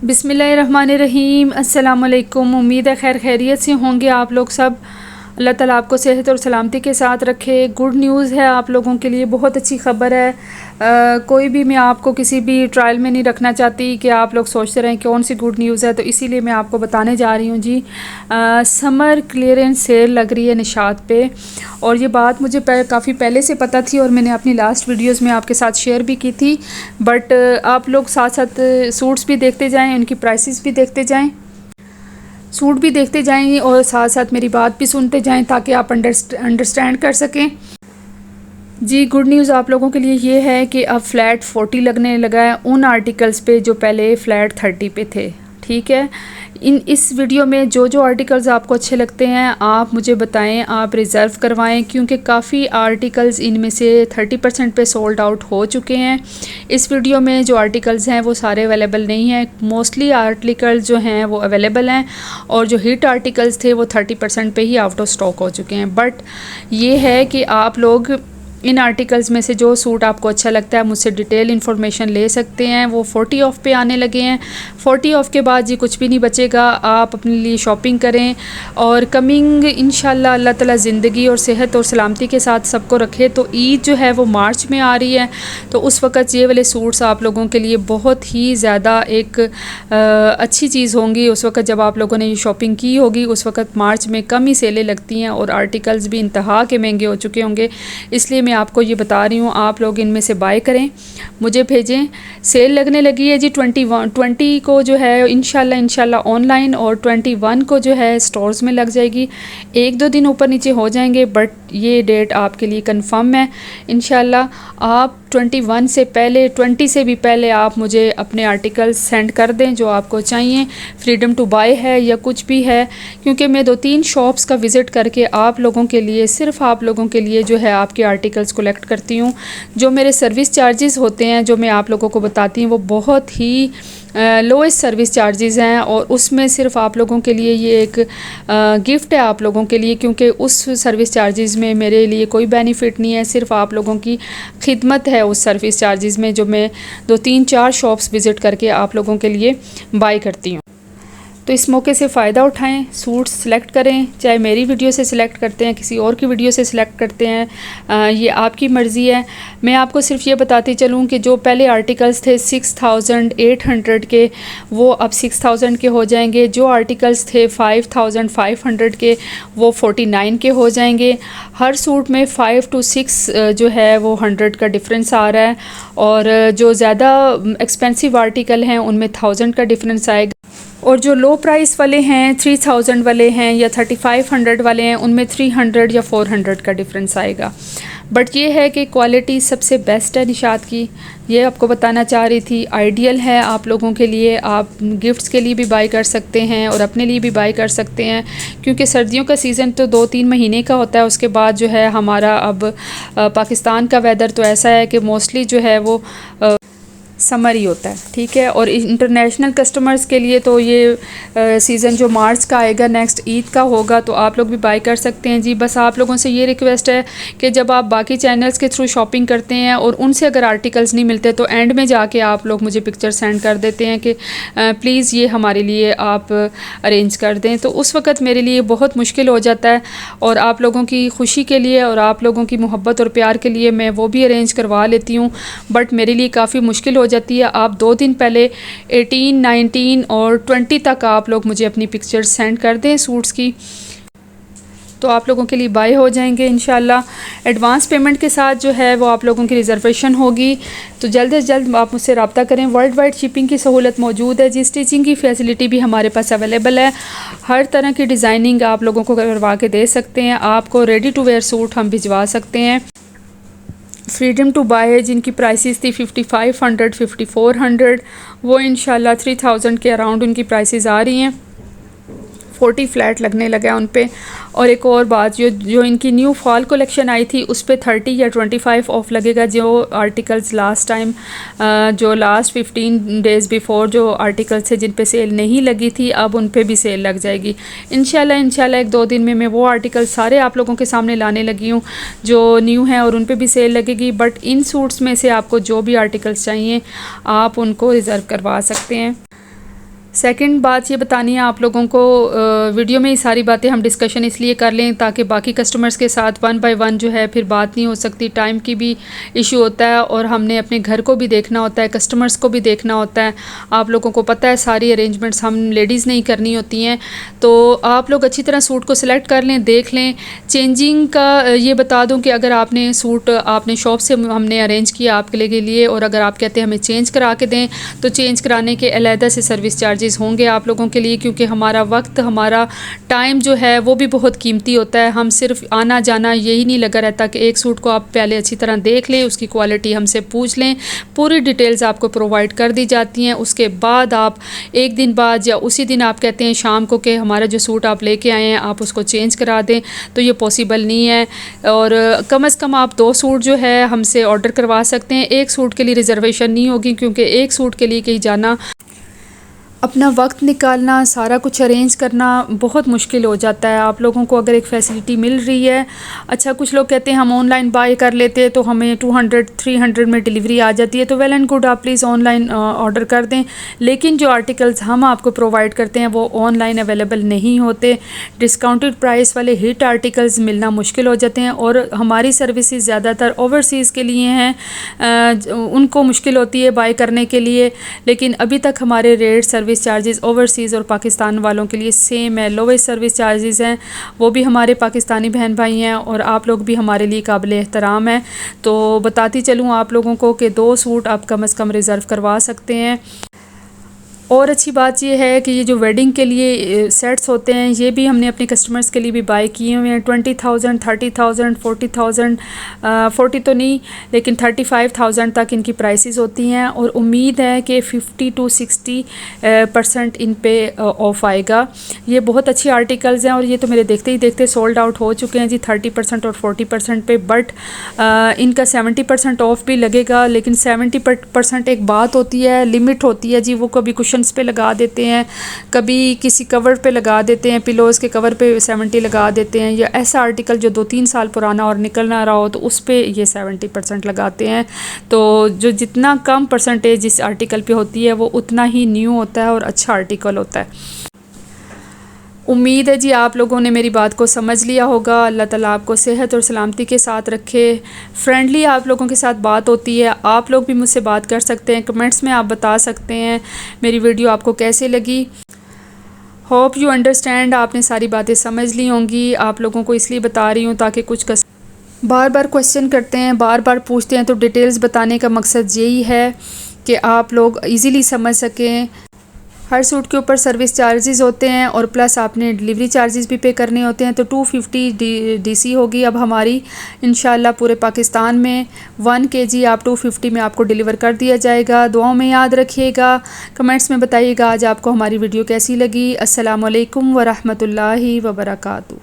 बिस्मिल्लाहिर्रहमानिर्रहीम। अस्सलाम वालेकुम। उम्मीद है खैर खैरियत से होंगे आप लोग सब। अल्लाह ताला आपको सेहत और सलामती के साथ रखे। गुड न्यूज़ है आप लोगों के लिए, बहुत अच्छी ख़बर है। कोई भी मैं आपको किसी भी ट्रायल में नहीं रखना चाहती कि आप लोग सोचते रहें कौन सी गुड न्यूज़ है, तो इसीलिए मैं आपको बताने जा रही हूँ जी। समर क्लियरेंस सेल लग रही है निशात पे, और ये बात मुझे काफ़ी पहले से पता थी और मैंने अपनी लास्ट वीडियोज़ में आपके साथ शेयर भी की थी। बट आप लोग साथ साथ सूट्स भी देखते जाएँ, उनकी प्राइसेस भी देखते जाएँ, सूट भी देखते जाएं और साथ साथ मेरी बात भी सुनते जाएं ताकि आप अंडरस्टैंड कर सकें। जी गुड न्यूज़ आप लोगों के लिए ये है कि अब फ्लैट 40 लगने लगा है उन आर्टिकल्स पे जो पहले फ्लैट 30 पे थे। ठीक है, इस वीडियो में जो जो आर्टिकल्स आपको अच्छे लगते हैं आप मुझे बताएं, आप रिज़र्व करवाएं, क्योंकि काफ़ी आर्टिकल्स इनमें से 30% पे सोल्ड आउट हो चुके हैं। इस वीडियो में जो आर्टिकल्स हैं वो सारे अवेलेबल नहीं हैं, मोस्टली आर्टिकल्स जो हैं वो अवेलेबल हैं, और जो हिट आर्टिकल्स थे वो 30% पे ही आउट ऑफ स्टॉक हो चुके हैं। बट ये है कि आप लोग इन आर्टिकल्स में से जो सूट आपको अच्छा लगता है मुझसे डिटेल इन्फॉर्मेशन ले सकते हैं। वो 40 ऑफ पे आने लगे हैं। 40 ऑफ के बाद जी कुछ भी नहीं बचेगा, आप अपने लिए शॉपिंग करें और कमिंग इंशाल्लाह अल्लाह ताला ज़िंदगी और सेहत और सलामती के साथ सबको रखे। तो ईद जो है वो मार्च में आ रही है, तो उस वक़्त ये वाले सूट्स आप लोगों के लिए बहुत ही ज़्यादा एक अच्छी चीज़ होंगी। उस वक़्त जब आप लोगों ने ये शॉपिंग की होगी उस वक़्त मार्च में कम ही सेलें लगती हैं और आर्टिकल्स भी इंतहा के महंगे हो चुके होंगे। इसलिए मैं आपको ये बता रही हूँ, आप लोग इनमें से बाय करें, मुझे भेजें। सेल लगने लगी है जी 20 को जो है इंशाल्लाह ऑनलाइन, और 21 को जो है स्टोर्स में लग जाएगी। एक दो दिन ऊपर नीचे हो जाएंगे बट ये डेट आपके लिए कंफर्म है इंशाल्लाह। आप 21 से पहले, 20 से भी पहले आप मुझे अपने आर्टिकल्स सेंड कर दें जो आपको चाहिए। फ्रीडम टू बाय है या कुछ भी है, क्योंकि मैं 2-3 शॉप्स का विज़िट करके आप लोगों के लिए, सिर्फ आप लोगों के लिए जो है आपके आर्टिकल्स कलेक्ट करती हूँ। जो मेरे सर्विस चार्जेस होते हैं जो मैं आप लोगों को बताती हूँ वो बहुत ही लोएस्ट सर्विस चार्जेस हैं, और उसमें सिर्फ आप लोगों के लिए ये एक गिफ्ट है आप लोगों के लिए, क्योंकि उस सर्विस चार्जेस में मेरे लिए कोई बेनिफिट नहीं है, सिर्फ आप लोगों की खिदमत है उस सर्विस चार्जेस में, जो मैं 2-3-4 शॉप्स विज़िट करके आप लोगों के लिए बाय करती हूँ। तो इस मौके से फ़ायदा उठाएं, सूट सिलेक्ट करें, चाहे मेरी वीडियो से सिलेक्ट करते हैं, किसी और की वीडियो से सिलेक्ट करते हैं, ये आपकी मर्ज़ी है। मैं आपको सिर्फ ये बताती चलूँ कि जो पहले आर्टिकल्स थे 6800 के, वो अब 6000 के हो जाएंगे। जो आर्टिकल्स थे 5500 के, वो 49 के हो जाएंगे। हर सूट में 5 to 6 जो है वो 100 का डिफरेंस आ रहा है, और जो ज़्यादा एक्सपेंसिव आर्टिकल हैं उनमें 1000 का डिफरेंस आएगा, और जो लो प्राइस वाले हैं 3000 वाले हैं या 3500 वाले हैं उनमें 300 या 400 का डिफरेंस आएगा। बट ये है कि क्वालिटी सबसे बेस्ट है निशात की, ये आपको बताना चाह रही थी। आइडियल है आप लोगों के लिए, आप गिफ्ट्स के लिए भी बाय कर सकते हैं और अपने लिए भी बाय कर सकते हैं, क्योंकि सर्दियों का सीज़न तो 2-3 महीने का होता है। उसके बाद जो है हमारा अब पाकिस्तान का वेदर तो ऐसा है कि मोस्टली जो है वो समर ही होता है। ठीक है, और इंटरनेशनल कस्टमर्स के लिए तो ये सीज़न जो मार्च का आएगा नेक्स्ट ईद का होगा, तो आप लोग भी बाय कर सकते हैं जी। बस आप लोगों से ये रिक्वेस्ट है कि जब आप बाकी चैनल्स के थ्रू शॉपिंग करते हैं और उनसे अगर आर्टिकल्स नहीं मिलते तो एंड में जाके आप लोग मुझे पिक्चर सेंड कर देते हैं कि प्लीज़ ये हमारे लिए आप अरेंज कर दें, तो उस वक़्त मेरे लिए बहुत मुश्किल हो जाता है, और आप लोगों की खुशी के लिए और आप लोगों की मोहब्बत और प्यार के लिए मैं वो भी अरेंज करवा लेती हूँ, बट मेरे लिए काफ़ी मुश्किल हो जाती है। आप 2 दिन पहले 18, 19 और 20 तक आप लोग मुझे अपनी पिक्चर्स सेंड कर दें सूट्स की, तो आप लोगों के लिए बाय हो जाएंगे इंशाल्लाह। एडवांस पेमेंट के साथ जो है वो आप लोगों की रिज़र्वेशन होगी, तो जल्द से जल्द आप मुझसे रब्ता करें। वर्ल्ड वाइड शिपिंग की सहूलत मौजूद है जी। स्टिचिंग की फैसिलिटी भी हमारे पास अवेलेबल है, हर तरह की डिज़ाइनिंग आप लोगों को करवा के दे सकते हैं। आपको रेडी टू वेयर सूट हम भिजवा सकते हैं। फ्रीडम टू बाय जिनकी प्राइसेस थी 5500, 5400, वो इंशाल्लाह 3000 के अराउंड उनकी प्राइसेस आ रही हैं। 40 फ्लैट लगने लगा उन पे। और एक और बात, जो इनकी न्यू फॉल कलेक्शन आई थी उस पे 30 या 25 ऑफ लगेगा। जो आर्टिकल्स लास्ट टाइम, जो लास्ट 15 डेज़ बिफोर जो आर्टिकल्स थे जिन पे सेल नहीं लगी थी, अब उन पे भी सेल लग जाएगी इंशाल्लाह। 1-2 दिन में मैं वो आर्टिकल सारे आप लोगों के सामने लाने लगी हूँ जो न्यू हैं, और उन पे भी सेल लगेगी। बट इन सूट्स में से आपको जो भी आर्टिकल्स चाहिए आप उनको रिज़र्व करवा सकते हैं। सेकंड बात ये बतानी है आप लोगों को, वीडियो में ये सारी बातें हम डिस्कशन इसलिए कर लें ताकि बाकी कस्टमर्स के साथ वन बाय वन जो है फिर बात नहीं हो सकती, टाइम की भी इशू होता है और हमने अपने घर को भी देखना होता है, कस्टमर्स को भी देखना होता है। आप लोगों को पता है सारी अरेंजमेंट्स हम लेडीज़ नहीं करनी होती हैं, तो आप लोग अच्छी तरह सूट को सिलेक्ट कर लें, देख लें। चेंजिंग का ये बता दूँ कि अगर आपने सूट आपने शॉप से हमने अरेंज किया आपके लिए और अगर आप कहते हैं हमें चेंज करा के दें तो चेंज कराने के अलहदा से सर्विस चार्जेस होंगे आप लोगों के लिए, क्योंकि हमारा वक्त हमारा टाइम जो है वो भी बहुत कीमती होता है। हम सिर्फ आना जाना यही नहीं लगा रहता कि एक सूट को आप पहले अच्छी तरह देख लें, उसकी क्वालिटी हमसे पूछ लें, पूरी डिटेल्स आपको प्रोवाइड कर दी जाती हैं। उसके बाद आप एक दिन बाद या उसी दिन आप कहते हैं शाम को कि हमारा जो सूट आप लेके आए हैं आप उसको चेंज करा दें, तो ये पॉसिबल नहीं है। और कम से कम आप 2 सूट जो है हमसे ऑर्डर करवा सकते हैं, एक सूट के लिए रिजर्वेशन नहीं होगी, क्योंकि एक सूट के लिए कहीं जाना, अपना वक्त निकालना, सारा कुछ अरेंज करना बहुत मुश्किल हो जाता है। आप लोगों को अगर एक फ़ैसिलिटी मिल रही है, अच्छा कुछ लोग कहते हैं हम ऑनलाइन बाय कर लेते हैं तो हमें 200-300 में डिलीवरी आ जाती है, तो वेल एंड गुड, आप प्लीज़ ऑनलाइन ऑर्डर कर दें। लेकिन जो आर्टिकल्स हम आपको प्रोवाइड करते हैं वो ऑनलाइन अवेलेबल नहीं होते। डिस्काउंटेड प्राइस वाले हिट आर्टिकल्स मिलना मुश्किल हो जाते हैं और हमारी सर्विसेज ज़्यादातर ओवरसीज़ के लिए हैं, उनको मुश्किल होती है बाय करने के लिए। लेकिन अभी तक हमारे रेट सर्विस चार्जेस ओवरसीज़ और पाकिस्तान वालों के लिए सेम है, लोवेस्ट सर्विस चार्जेस हैं। वो भी हमारे पाकिस्तानी बहन भाई हैं और आप लोग भी हमारे लिए काबिल एहतराम है। तो बताती चलूँ आप लोगों को कि 2 सूट आप कम से कम रिज़र्व करवा सकते हैं। और अच्छी बात यह है कि ये जो वेडिंग के लिए सेट्स होते हैं ये भी हमने अपने कस्टमर्स के लिए भी बाय किए हुए हैं। 20,000, 30,000, 40,000, 40 तो नहीं लेकिन 35,000 तक इनकी प्राइसेस होती हैं और उम्मीद है कि 50 से 60% इन पे ऑफ़ आएगा। ये बहुत अच्छी आर्टिकल्स हैं और ये तो मेरे देखते ही देखते सोल्ड आउट हो चुके हैं जी 30% और 40% पे, बट इनका 70% ऑफ भी लगेगा। लेकिन 70% एक बात होती है, लिमिट होती है जी, वो कभी कुशन पे लगा देते हैं, कभी किसी कवर पे लगा देते हैं, पिलोज़ के कवर पे 70 लगा देते हैं, या ऐसा आर्टिकल जो 2-3 साल पुराना और निकल ना रहा हो तो उस पे ये 70% लगाते हैं। तो जो जितना कम परसेंटेज इस आर्टिकल पे होती है वो उतना ही न्यू होता है और अच्छा आर्टिकल होता है। उम्मीद है जी आप लोगों ने मेरी बात को समझ लिया होगा। अल्लाह ताला आपको सेहत और सलामती के साथ रखे। फ्रेंडली आप लोगों के साथ बात होती है, आप लोग भी मुझसे बात कर सकते हैं, कमेंट्स में आप बता सकते हैं मेरी वीडियो आपको कैसे लगी। होप यू अंडरस्टैंड, आपने सारी बातें समझ ली होंगी। आप लोगों को इसलिए बता रही हूँ ताकि कुछ बार बार क्वेश्चन करते हैं, बार बार पूछते हैं, तो डिटेल्स बताने का मकसद यही है कि आप लोग ईज़िली समझ सकें। हर सूट के ऊपर सर्विस चार्जेस होते हैं और प्लस आपने डिलीवरी चार्जेस भी पे करने होते हैं। तो 250 डीसी होगी अब हमारी इंशाल्लाह पूरे पाकिस्तान में। 1 kg आप 250 में आपको डिलीवर कर दिया जाएगा। दुआओं में याद रखिएगा, कमेंट्स में बताइएगा आज आपको हमारी वीडियो कैसी लगी। अस्सलाम वालेकुम व रहमतुल्लाहि व बरकातहू।